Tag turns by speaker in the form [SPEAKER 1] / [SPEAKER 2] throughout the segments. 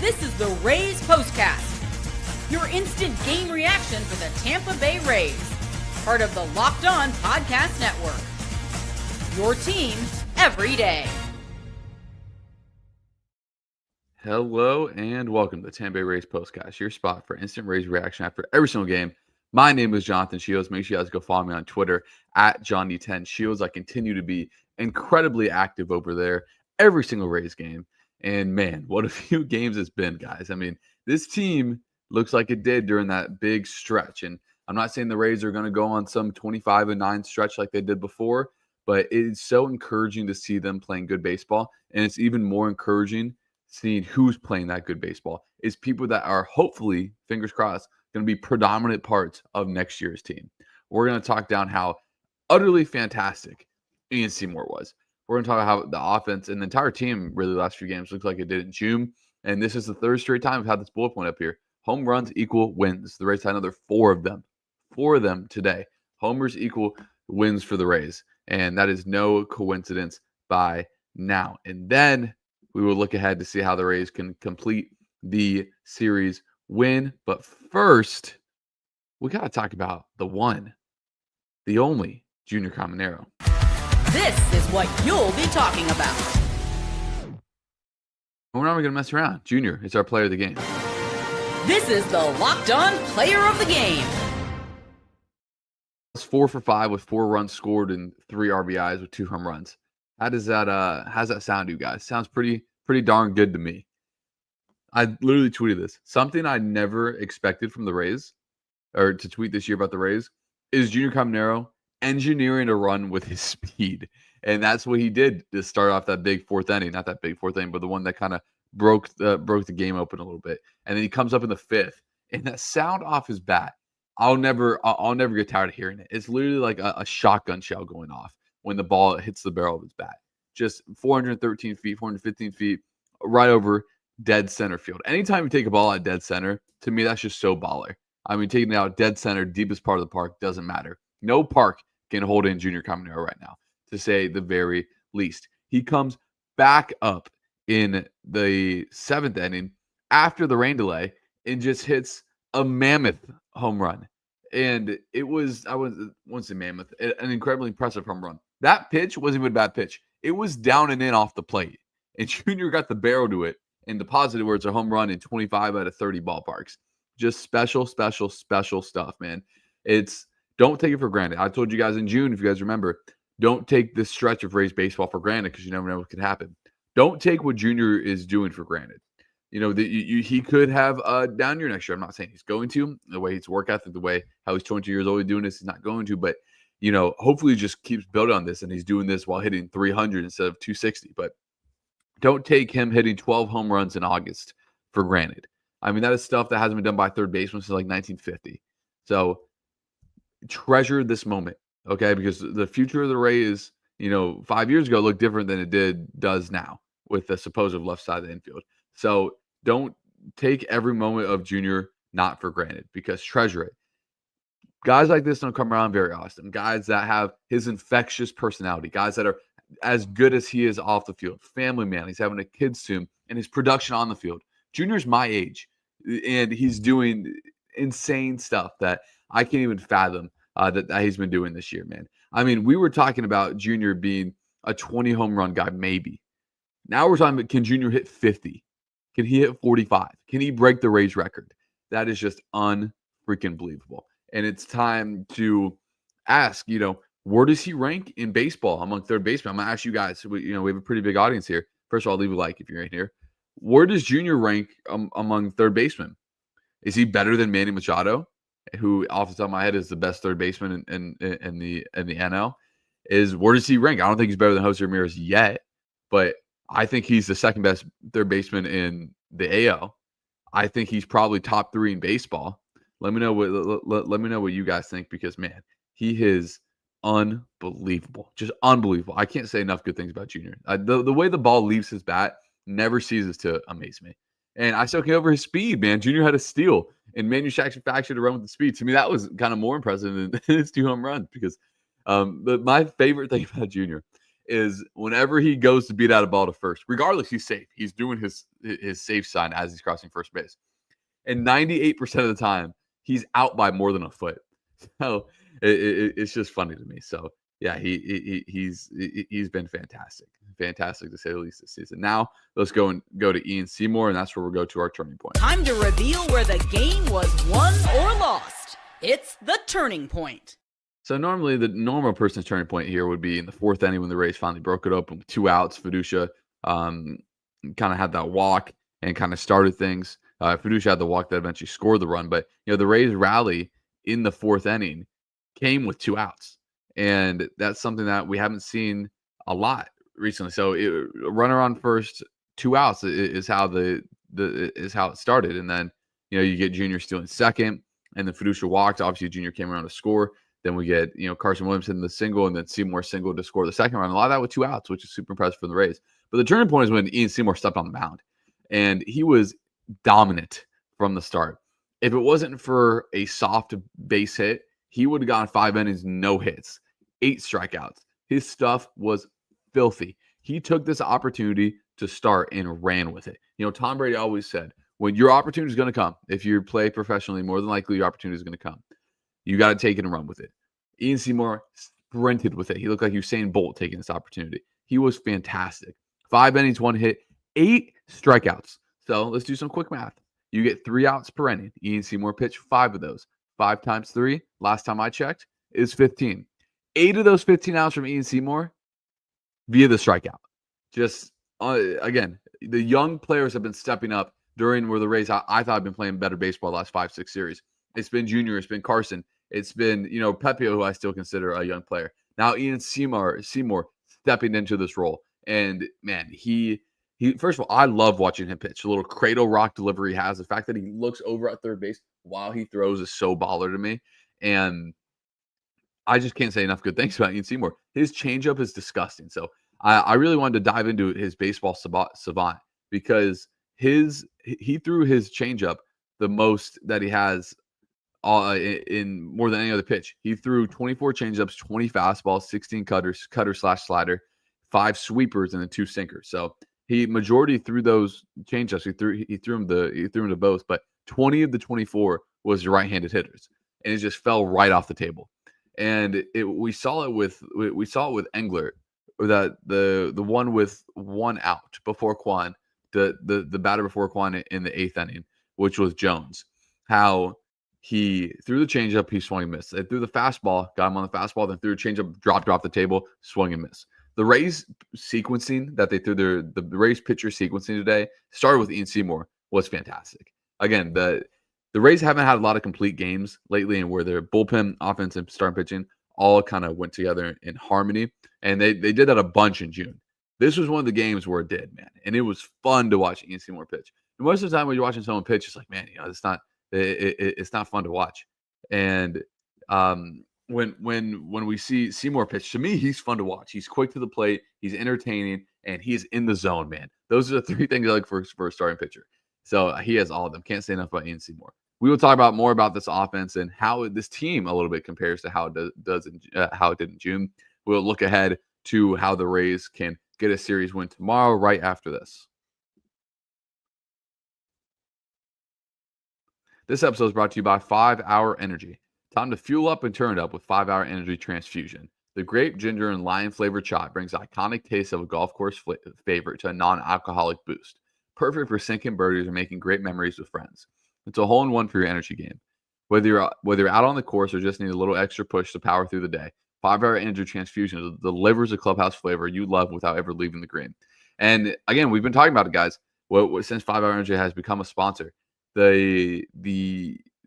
[SPEAKER 1] This is the Rays POSTCAST, your instant game reaction for the Tampa Bay Rays, part of the Locked On Podcast Network. Your team every day.
[SPEAKER 2] Hello and welcome to the Tampa Bay Rays POSTCAST, your spot for instant Rays reaction after every single game. My name is Jonathan Shields. Make sure you guys go follow me on Twitter at JohnD10Shields. I continue to be incredibly active over there every single Rays game. And man, what a few games it's been, guys. I mean, this team looks like it did during that big stretch. And I'm not saying the Rays are going to go on some 25-9 stretch like they did before, but it's so encouraging to see them playing good baseball. And it's even more encouraging seeing who's playing that good baseball. It's people that are hopefully, fingers crossed, going to be predominant parts of next year's team. We're going to talk down how utterly fantastic Ian Seymour was. We're going to talk about how the offense and the entire team really the last few games looked like it did in June. And this is the third straight time we've had this bullet point up here. Home runs equal wins. The Rays had another four of them today. Homers equal wins for the Rays. And that is no coincidence by now. And then we will look ahead to see how the Rays can complete the series win. But first, we got to talk about the one, the only Junior Caminero.
[SPEAKER 1] This is what you'll be talking about.
[SPEAKER 2] We're not going to mess around. Junior is our player of the game.
[SPEAKER 1] This is the Locked On Player of the Game.
[SPEAKER 2] It's 4 for 5 with 4 runs scored and 3 RBIs with 2 home runs. How's that sound to you guys? Sounds pretty darn good to me. I literally tweeted this. Something I never expected from the Rays, or to tweet this year about the Rays, is Junior Caminero engineering a run with his speed. And that's what he did to start off that big fourth inning. Not that big fourth inning, but the one that kind of broke the game open a little bit. And then he comes up in the fifth. And that sound off his bat, I'll never get tired of hearing it. It's literally like a shotgun shell going off when the ball hits the barrel of his bat. Just 413 feet, 415 feet, right over dead center field. Anytime you take a ball at dead center, to me, that's just so baller. I mean, taking it out dead center, deepest part of the park, doesn't matter. No park can hold in Junior Caminero right now, to say the very least. He comes back up in the 7th inning after the rain delay and just hits a mammoth home run. And it was, I won't say mammoth, an incredibly impressive home run. That pitch wasn't even a bad pitch. It was down and in off the plate. And Junior got the barrel to it and deposited where it's a home run in 25 out of 30 ballparks. Just special stuff, man. Don't take it for granted. I told you guys in June, if you guys remember, don't take this stretch of Rays baseball for granted because you never know what could happen. Don't take what Junior is doing for granted. You know, he could have a down year next year. I'm not saying he's going to. The way he's work ethic, the way how he's 22 years old doing this, he's not going to. But, you know, hopefully he just keeps building on this and he's doing this while hitting 300 instead of 260. But don't take him hitting 12 home runs in August for granted. I mean, that is stuff that hasn't been done by third baseman since like 1950. So treasure this moment, okay? Because the future of the Rays, 5 years ago looked different than it does now with the supposed left side of the infield. So don't take every moment of Junior not for granted, because treasure it. Guys like this don't come around very often. Guys that have his infectious personality, guys that are as good as he is off the field. Family man, he's having a kid soon, and his production on the field. Junior's my age, and he's doing insane stuff that I can't even fathom that he's been doing this year, man. I mean, we were talking about Junior being a 20 home run guy, maybe. Now we're talking about, can Junior hit 50? Can he hit 45? Can he break the Rays record? That is just unfreaking believable. And it's time to ask, where does he rank in baseball among third basemen? I'm going to ask you guys. We have a pretty big audience here. First of all, leave a like if you're in here. Where does Junior rank among third basemen? Is he better than Manny Machado, who off the top of my head is the best third baseman in the NL? Where does he rank? I don't think he's better than Jose Ramirez yet, but I think he's the second best third baseman in the AL. I think he's probably top 3 in baseball. Let me know what you guys think, because man, he is unbelievable, just unbelievable. I can't say enough good things about Junior. The way the ball leaves his bat never ceases to amaze me. And I still can't over his speed, man. Junior had a steal and manufactured to run with the speed. To me, that was kind of more impressive than his 2 home runs, because my favorite thing about Junior is whenever he goes to beat out a ball to first, regardless, he's safe. He's doing his safe sign as he's crossing first base. And 98% of the time, he's out by more than a foot. So it's just funny to me. So yeah, he's been fantastic to say the least this season. Now let's go to Ian Seymour, and that's where we'll go to our turning point.
[SPEAKER 1] Time to reveal where the game was won or lost. It's the turning point.
[SPEAKER 2] So normally the normal person's turning point here would be in the fourth inning when the Rays finally broke it open with 2 outs. Fiducia kind of had that walk and kind of started things. Fiducia had the walk that eventually scored the run, but the Rays rally in the fourth inning came with 2 outs, and that's something that we haven't seen a lot recently. So runner on first, 2 outs is how it started, and then you get Junior stealing second, and then Fiducia walked. Obviously, Junior came around to score. Then we get Carson Williams hitting the single, and then Seymour single to score the second run. A lot of that with 2 outs, which is super impressive for the Rays. But the turning point is when Ian Seymour stepped on the mound, and he was dominant from the start. If it wasn't for a soft base hit, he would have gone 5 innings, no hits, 8 strikeouts. His stuff was filthy. He took this opportunity to start and ran with it. Tom Brady always said, when your opportunity is going to come, if you play professionally, more than likely your opportunity is going to come. You got to take it and run with it. Ian Seymour sprinted with it. He looked like Usain Bolt taking this opportunity. He was fantastic. 5 innings, 1 hit, 8 strikeouts. So let's do some quick math. You get 3 outs per inning. Ian Seymour pitched 5 of those. 5 times 3, last time I checked, is 15. 8 of those 15 outs from Ian Seymour via the strikeout. Just, again, the young players have been stepping up during where the Rays, I thought, have been playing better baseball the last 5-6 series. It's been Junior. It's been Carson. It's been, Pepio, who I still consider a young player. Now Ian Seymour stepping into this role. And, man, he first of all, I love watching him pitch. The little cradle rock delivery he has. The fact that he looks over at third base while he throws is so baller to me. And I just can't say enough good things about Ian Seymour. His changeup is disgusting. So I really wanted to dive into his baseball savant because he threw his changeup the most that he has in more than any other pitch. He threw 24 changeups, 20 fastballs, 16 cutter/slider, 5 sweepers, and then 2 sinkers. So he majority threw those changeups. He threw them to both, but 20 of the 24 was right-handed hitters, and it just fell right off the table. And we saw it with Engler, that the one with 1 out before Quan, the batter before Quan in the 8th inning, which was Jones. How he threw the changeup, he swung and missed. They threw the fastball, got him on the fastball, then threw a changeup, dropped off the table, swung and missed. The Rays sequencing that they threw the Rays pitcher sequencing today started with Ian Seymour was fantastic. Again, the Rays haven't had a lot of complete games lately, and where their bullpen, offense, and starting pitching all kind of went together in harmony, and they did that a bunch in June. This was one of the games where it did, man, and it was fun to watch Ian Seymour pitch. And most of the time when you're watching someone pitch, it's like, man, it's not fun to watch. And when we see Seymour pitch, to me, he's fun to watch. He's quick to the plate, he's entertaining, and he's in the zone, man. Those are the 3 things I like for a starting pitcher. So he has all of them. Can't say enough about Ian Seymour. We will talk about more about this offense and how this team a little bit compares to how it did in June. We'll look ahead to how the Rays can get a series win tomorrow right after this. This episode is brought to you by 5 Hour Energy. Time to fuel up and turn it up with 5 Hour Energy Transfusion. The grape, ginger, and lime flavored shot brings the iconic taste of a golf course favorite to a non-alcoholic boost. Perfect for sinking birdies or making great memories with friends. It's a hole-in-one for your energy game. Whether you're out on the course or just need a little extra push to power through the day, 5 Hour Energy Transfusion delivers a clubhouse flavor you love without ever leaving the green. And again, we've been talking about it, guys. Since 5 Hour Energy has become a sponsor, the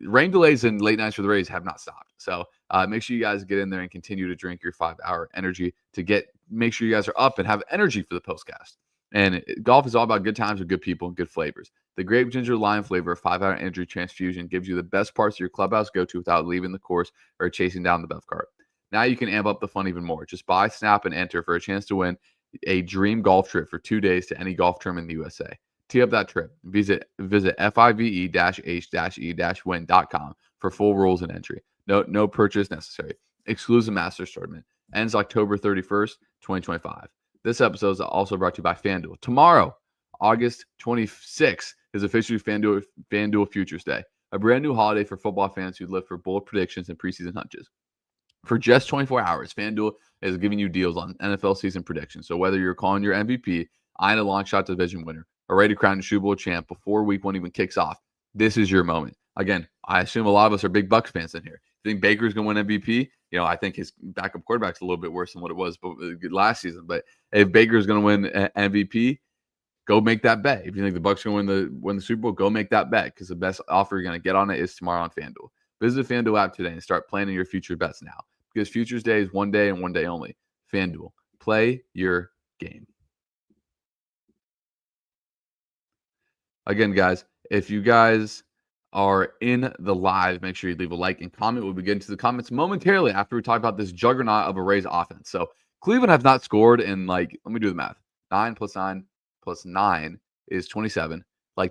[SPEAKER 2] rain delays and late nights for the Rays have not stopped. So make sure you guys get in there and continue to drink your 5 Hour Energy to make sure you guys are up and have energy for the postcast. And golf is all about good times with good people and good flavors. The grape, ginger, lime flavor of 5 Hour Energy Transfusion gives you the best parts of your clubhouse go-to without leaving the course or chasing down the bev cart. Now you can amp up the fun even more. Just buy, snap, and enter for a chance to win a dream golf trip for 2 days to any golf tournament in the USA. Tee up that trip. Visit FIVE-H-E-win.com for full rules and entry. No purchase necessary. Exclusive Masters tournament. Ends October 31st. 2025. This episode is also brought to you by FanDuel. Tomorrow, August 26th, is officially FanDuel Futures Day, a brand new holiday for football fans who live for bold predictions and preseason hunches. For just 24 hours, FanDuel is giving you deals on NFL season predictions. So whether you're calling your MVP, eyeing a long shot division winner, or ready to crown a Super Bowl champ before week 1 even kicks off, this is your moment. Again, I assume a lot of us are big Bucs fans in here. Think Baker's going to win MVP? I think his backup quarterback's a little bit worse than what it was last season. But if Baker's going to win MVP, go make that bet. If you think the Bucs are going to win the Super Bowl, go make that bet, because the best offer you're going to get on it is tomorrow on FanDuel. Visit the FanDuel app today and start planning your future bets now, because Futures Day is one day and one day only. FanDuel, play your game. Again, guys, if you guys are in the live, make sure you leave a like and comment. We'll begin to the comments momentarily after we talk about this juggernaut of a Rays offense. So Cleveland have not scored in, let me do the math. 9 plus 9 plus 9 is 27.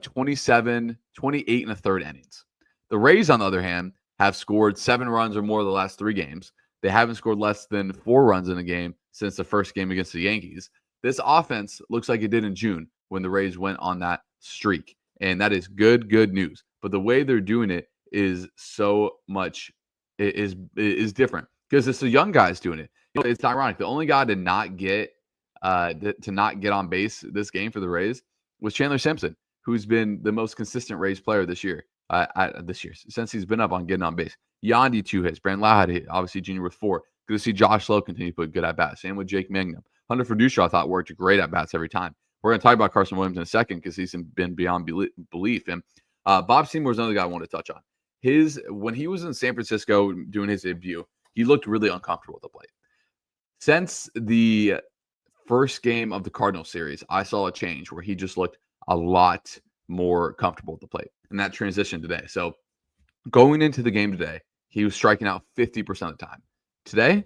[SPEAKER 2] 27, 28 and a third innings. The Rays, on the other hand, have scored 7 runs or more the last 3 games. They haven't scored less than 4 runs in a game since the first game against the Yankees. This offense looks like it did in June when the Rays went on that streak. And that is good news. But the way they're doing it is so much is different, because it's the young guys doing it. It's ironic. The only guy to not get on base this game for the Rays was Chandler Simpson, who's been the most consistent Rays player this year. Since he's been up on getting on base. Yandy 2 hits. Brandon Lau had a hit. Obviously, Junior with 4. Good to see Josh Lowe continue to put good at bats. Same with Jake Mangum. Hunter Ferdusha, I thought, worked great at bats every time. We're going to talk about Carson Williams in a second, because he's been beyond belief. And Bob Seymour is another guy I want to touch on. When he was in San Francisco doing his debut, he looked really uncomfortable at the plate. Since the first game of the Cardinals series, I saw a change where he just looked a lot more comfortable at the plate, and that transition today. So going into the game today, he was striking out 50% of the time. Today,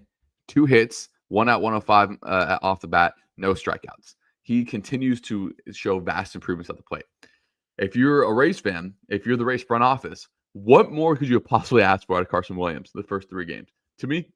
[SPEAKER 2] 2 hits, 1 out, 105 off the bat, no strikeouts. He continues to show vast improvements at the plate. If you're a Rays fan, if you're the Rays front office, what more could you have possibly asked for out of Carson Williams the first 3 games? To me,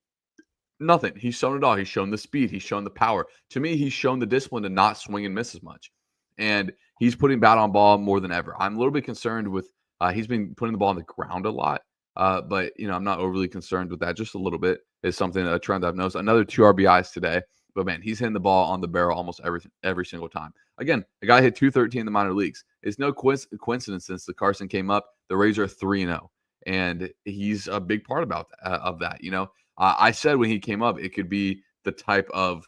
[SPEAKER 2] nothing. He's shown it all. He's shown the speed. He's shown the power. To me, he's shown the discipline to not swing and miss as much. And he's putting bat on ball more than ever. I'm a little bit concerned with he's been putting the ball on the ground a lot. But, I'm not overly concerned with that. Just a little bit is a trend I've noticed. Another 2 RBIs today. But, man, he's hitting the ball on the barrel almost every single time. Again, the guy hit 213 in the minor leagues. It's no coincidence since the Carson came up, the Rays are 3-0. And he's a big part of that. I said when he came up, it could be the type of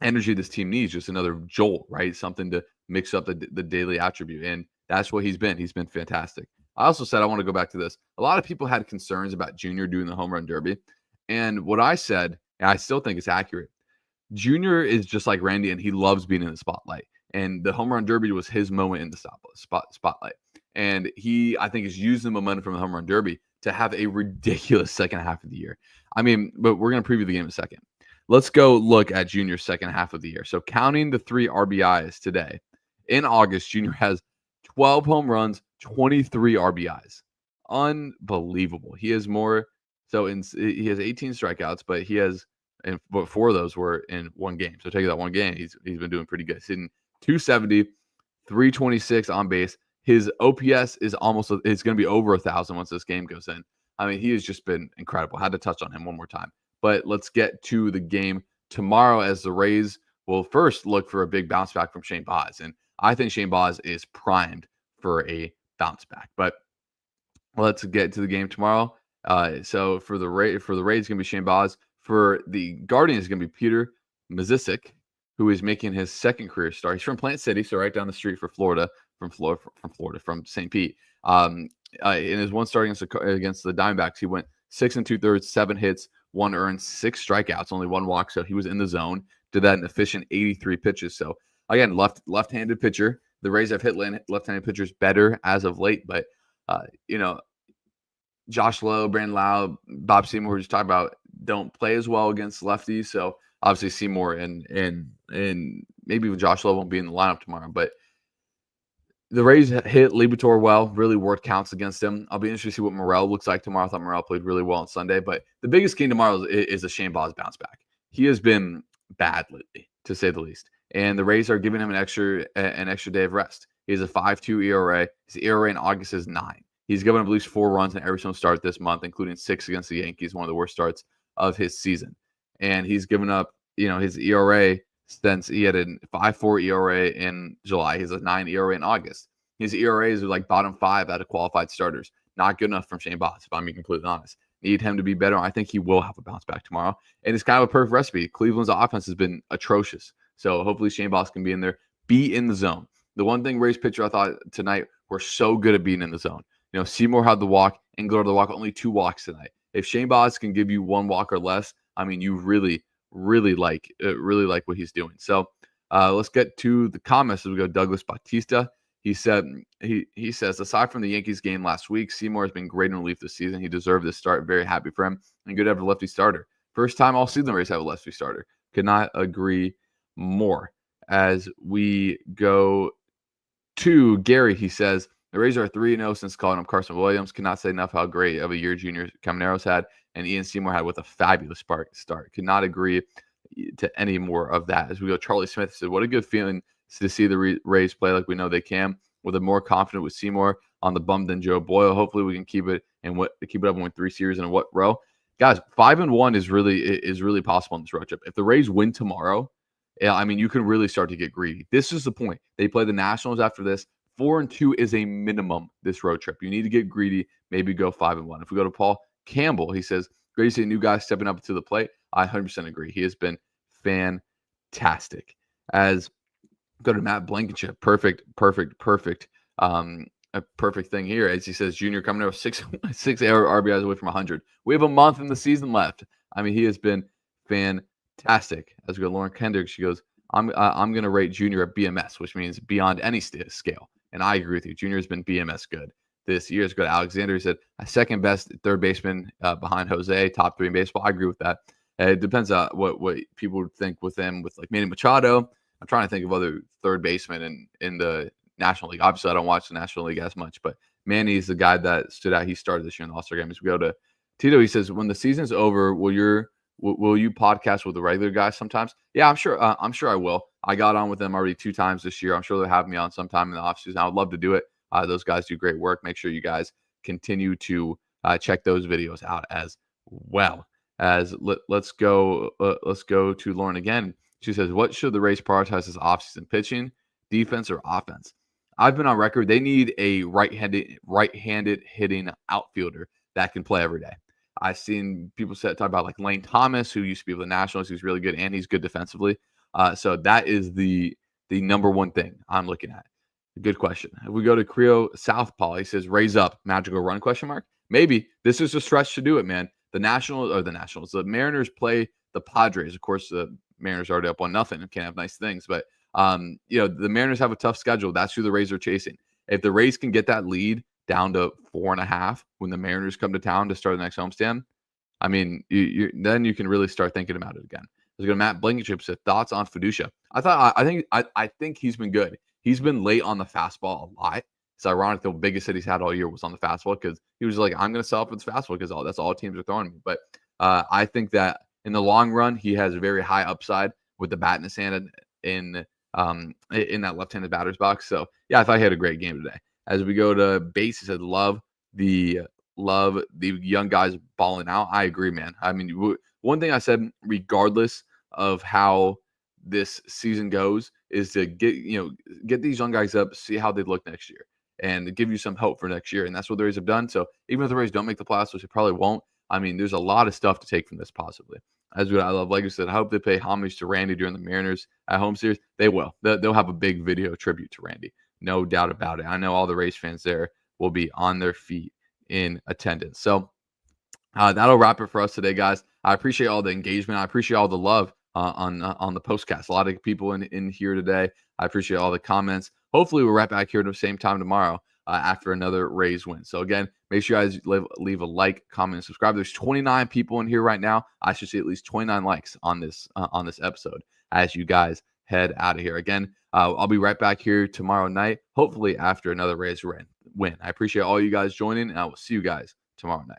[SPEAKER 2] energy this team needs, just another jolt, right? Something to mix up the daily attribute. And that's what he's been. He's been fantastic. I also said I want to go back to this. A lot of people had concerns about Junior doing the home run derby. And what I said, and I still think it's accurate, Junior is just like Randy, and he loves being in the spotlight. And the home run derby was his moment in the spotlight. And he, I think, is using the momentum from the home run derby to have a ridiculous second half of the year. I mean, but we're going to preview the game in a second. Let's go look at Junior's second half of the year. So counting the 3 RBIs today, in August, Junior has 12 home runs, 23 RBIs. Unbelievable. He has more. So he has 18 strikeouts, but but 4 of those were in one game. So take that one game, he's been doing pretty good. He's hitting 270, 326 on base. His OPS is it's going to be over 1,000 once this game goes in. I mean, he has just been incredible. Had to touch on him one more time. But let's get to the game tomorrow, as the Rays will first look for a big bounce back from Shane Baz. And I think Shane Baz is primed for a bounce back. But let's get to the game tomorrow. So for the Rays, it's going to be Shane Baz. For the Guardians, it's going to be Peter Mrazek, who is making his second career start. He's from Plant City, so right down the street from St. Pete. In his one start against the Diamondbacks, he went 6 2/3, 7 hits, 1 earned, 6 strikeouts, only 1 walk. So he was in the zone. Did that in efficient 83 pitches. So again, left-handed pitcher. The Rays have hit left-handed pitchers better as of late, but Josh Lowe, Brandon Lau, Bob Seymour, we just talked about, don't play as well against lefties. So obviously Seymour and maybe even Josh Lowe won't be in the lineup tomorrow. But the Rays hit Liberatore well, really worked counts against him. I'll be interested to see what Morel looks like tomorrow. I thought Morel played really well on Sunday. But the biggest key tomorrow is a Shane Baz bounce back. He has been bad lately, to say the least. And the Rays are giving him an extra day of rest. He has a 5.2 ERA. His ERA in August is 9. He's given up at least 4 runs in every single start this month, including 6 against the Yankees, one of the worst starts of his season. And he's given up, his ERA since he had a 5.4 ERA in July. He has a 9 ERA in August. His ERAs are like bottom 5 out of qualified starters. Not good enough from Shane Baz, if I'm being completely honest. Need him to be better. I think he will have a bounce back tomorrow. And it's kind of a perfect recipe. Cleveland's offense has been atrocious. So hopefully Shane Baz can be in there, be in the zone. The one thing Rays pitcher I thought tonight were so good at being in the zone. Seymour had the walk, Engler had the walk, only 2 walks tonight. If Shane Baz can give you 1 walk or less, I mean, you really like what he's doing. So let's get to the comments as we go. Douglas Bautista. He said, he says, aside from the Yankees game last week, Seymour has been great in relief this season. He deserved this start. Very happy for him. And good to have a lefty starter. First time all season the Rays have a lefty starter. Could not agree more. As we go to Gary, he says, the Rays are 3-0 since calling up Carson Williams. Cannot say enough how great of a year Junior Caminero's had and Ian Seymour had with a fabulous start. Could not agree to any more of that. As we go, Charlie Smith said, what a good feeling to see the Rays play like we know they can, with a more confident with Seymour on the bump than Joe Boyle. Hopefully we can keep it up and win 3 series in a row. Guys, 5-1 is really possible in this road trip. If the Rays win tomorrow, I mean, you can really start to get greedy. This is the point. They play the Nationals after this. 4-2 is a minimum this road trip. You need to get greedy, maybe go 5-1. If we go to Paul Campbell, he says, great to see a new guy stepping up to the plate. I 100% agree. He has been fantastic. As go to Matt Blankenship, perfect. A perfect thing here, as he says, Junior Caminero 6 RBIs away from 100. We have a month in the season left. I mean, he has been fantastic. As we go, Lauren Kendrick, she goes, I'm going to rate Junior at BMS, which means beyond any scale. And I agree with you. Junior has been BMS good this year. As good, Alexander, he said, a second best third baseman behind Jose, top 3 in baseball. I agree with that. It depends on what people would think with him, with like Manny Machado. I'm trying to think of other third basemen in the National League. Obviously, I don't watch the National League as much, but Manny is the guy that stood out. He started this year in the All-Star game. As we go to Tito, he says, when the season's over, will you podcast with the regular guys sometimes? Yeah, I'm sure I will. I got on with them already 2 times this year. I'm sure they'll have me on sometime in the offseason. I would love to do it. Those guys do great work. Make sure you guys continue to check those videos out as well. As let's go to Lauren again. She says, what should the Rays prioritize this offseason? Pitching, defense, or offense? I've been on record. They need a right-handed hitting outfielder that can play every day. I've seen people talk about like Lane Thomas, who used to be with the Nationals. He's really good, and he's good defensively. So that is the number one thing I'm looking at. Good question. If we go to Creo Southpaw, he says, raise up, magical run, ? Maybe. This is a stretch to do it, man. The Mariners play the Padres. Of course, the Mariners are already up 1-0 and can't have nice things. But, the Mariners have a tough schedule. That's who the Rays are chasing. If the Rays can get that lead down to 4.5 when the Mariners come to town to start the next homestand, I mean, then you can really start thinking about it again. Let's go to Matt Blankenship. Said, thoughts on Fiducia? I think he's been good. He's been late on the fastball a lot. It's ironic the biggest hit he's had all year was on the fastball because he was like, I'm going to sell for the fastball because that's all teams are throwing me. But I think that in the long run, he has a very high upside with the bat in his hand in that left-handed batter's box. So, yeah, I thought he had a great game today. As we go to base, he said, love the young guys balling out. I agree, man. I mean, one thing I said, regardless of how this season goes, is to get these young guys up, see how they look next year, and give you some hope for next year. And that's what the Rays have done. So even if the Rays don't make the playoffs, which they probably won't, I mean, there's a lot of stuff to take from this positively. As I love, like I said, I hope they pay homage to Randy during the Mariners at home series. They will. They'll have a big video tribute to Randy. No doubt about it. I know all the Rays fans there will be on their feet in attendance. So that'll wrap it for us today, guys. I appreciate all the engagement. I appreciate all the love on the postcast. A lot of people in here today. I appreciate all the comments. Hopefully we're right back here at the same time tomorrow after another Rays win. So again, make sure you guys leave a like, comment, and subscribe. There's 29 people in here right now. I should see at least 29 likes on this episode as you guys head out of here. Again, I'll be right back here tomorrow night, hopefully after another Rays win. I appreciate all you guys joining, and I will see you guys tomorrow night.